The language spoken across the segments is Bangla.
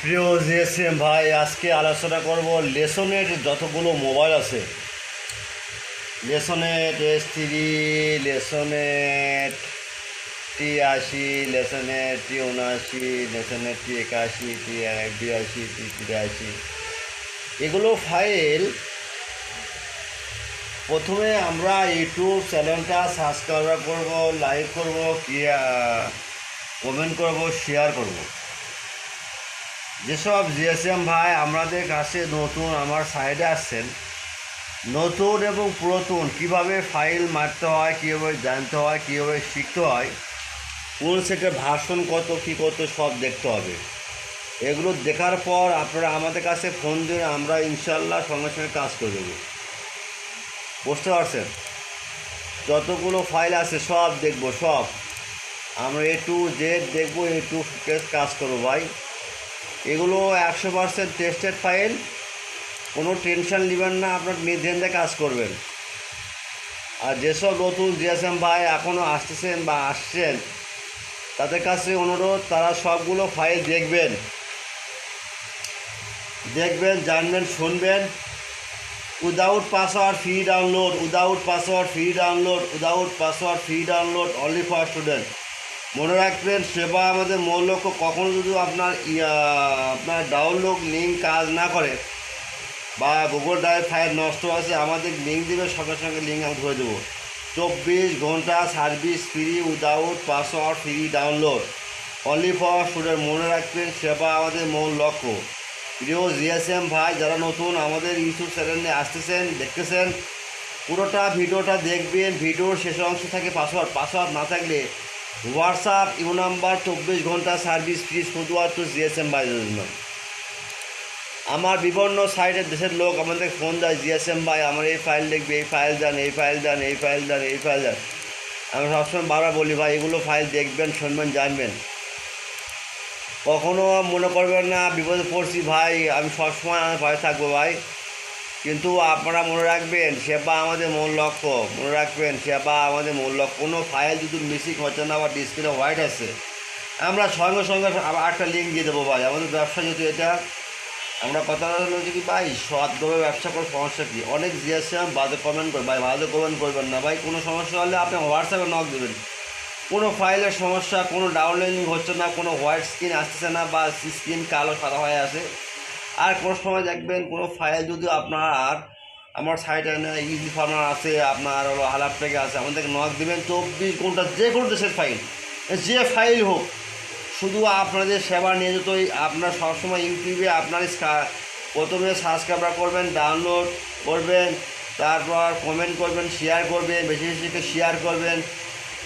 প্রিয় জিএসএম ভাই, আজকে আলোচনা করব লেসনের যতগুলো মোবাইল আছে। লেসনেট S3, লেসনেট T80, লেসনেট T79, লেসনেট T81, T82, T83। এগুলো ফাইল প্রথমে আমরা ইউটিউব চ্যানেলটা সাবস্ক্রাইব করব, লাইক করব, কমেন্ট করব, শেয়ার করব। যেসব জিএসএম ভাই আমাদের কাছে নতুন আমার সাইডে আসছেন, নতুন এবং পুরাতন কীভাবে ফাইল মারতে হয়, কীভাবে জানতে হয়, কীভাবে শিখতে হয়, কোন সেটের ভার্সন কত কী কত সব দেখতে হবে। এগুলো দেখার পর আপনারা আমাদের কাছে ফোন দিন, আমরা ইনশাল্লাহ সঙ্গে সঙ্গে কাজ করে দেবো। বুঝতে পারছেন? যতগুলো ফাইল আছে সব দেখব, সব আমরা A to Z দেখবো, A to কাজ করবো ভাই। এগুলো 100% টেস্টেড ফাইল, কোনো টেনশন নেবেন না, আপনার নির্দ্বিধায় কাজ করবেন। আর যেসব নতুন জিএসএম ভাই এখনও আসতেছেন বা আসছেন, তাদের কাছে অনুরোধ, তারা সবগুলো ফাইল দেখবেন, জানবেন, শুনবেন। Without password free download, without password free download, without password free download, only for student. মনে রাখবেন, সেবা আমাদের মূল লক্ষ্য। কখনো যদি আপনার ডাউনলোড লিঙ্ক কাজ না করে বা গুগল ড্রাইভ ফাইল নষ্ট আছে, আমাদের লিঙ্ক দেবে, সঙ্গে সঙ্গে লিঙ্ক আমি ধরে দেবো। 24 ঘন্টা service free, without password free download, only for student. মনে রাখবেন, সেবা আমাদের মূল লক্ষ্য। প্রিয় জিএসএম ভাই, যারা নতুন আমাদের ইউটিউব চ্যানেলে আসতেছেন, দেখতেছেন, পুরোটা ভিডিওটা দেখবেন। ভিডিওর শেষ অংশ থাকে পাসওয়ার্ড না থাকলে হোয়াটসঅ্যাপ ইউ নাম্বার 24 ঘন্টা সার্ভিস ফ্রি, শুধুমাত্র জিএসএম ভাইদের জন্য। আমার বিভিন্ন সাইডের দেশের লোক আমাদের ফোন দেয়, জিএসএম ভাই আমার এই ফাইল দেখবে, এই ফাইল দেন, এই ফাইল দেন, এই ফাইল দেন, এই ফাইল দেন। আমি সবসময় বারবার বলি, ভাই এগুলো ফাইল দেখবেন, শুনবেন, জানবেন। কখনও মনে করবেন না বিপদে পড়ছি ভাই, আমি সবসময় আমার ভয় থাকবো ভাই। কিন্তু আপনারা মনে রাখবেন, সেবা আমাদের মূল লক্ষ্য। মনে রাখবেন, সেবা আমাদের মূল লক্ষ্য। কোনো ফাইল যদি মিসিং হচ্ছে না বা ডিসপ্লে হোয়াইট আছে, আমরা সঙ্গে সঙ্গে আবার একটা লিঙ্ক দিয়ে দেবো ভাই। আমাদের ব্যবসা যেহেতু এটা, আমরা কথা হলো যে কি ভাই, সৎভাবে ব্যবসা করে সমস্যা কী? অনেক জিএসএম বাজে কমেন্ট করে, ভাই বাজে কমেন্ট করবেন না ভাই। কোনো সমস্যা হলে আপনি হোয়াটসঅ্যাপে নক দেবেন। কোনো ফাইলের সমস্যা, কোনো ডাউনলোডিং হচ্ছে না, কোনো হোয়াইট স্ক্রিন আসতেছে না বা স্ক্রিন কালো সাদা হয়ে আছে, আর কোনো সময় দেখবেন কোনো ফাইল যদি আপনার আমার সাইটে ইজি ফার্মার আছে, আপনার হলো হালাপ থেকে আছে, আমাদেরকে নক দেবেন। 24 ঘন্টা যে কোনো দেশের ফাইল, যে ফাইল হোক, শুধু আপনাদের সেবা নিয়ে যেতই। আপনার সবসময় ইউটিউবে আপনার প্রথমে সাবস্ক্রাইব করবেন, ডাউনলোড করবেন, তারপর কমেন্ট করবেন, শেয়ার করবেন, বেশি বেশি শেয়ার করবেন।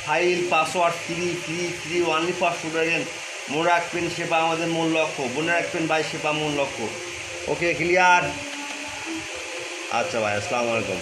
File password free free free, only for student. মনে রাখবেন, সেবা আমাদের মূল লক্ষ্য। মনে রাখবেন ভাই, সেবা মূল লক্ষ্য। ওকে, ক্লিয়ার? আচ্ছা ভাই, আসসালামু আলাইকুম।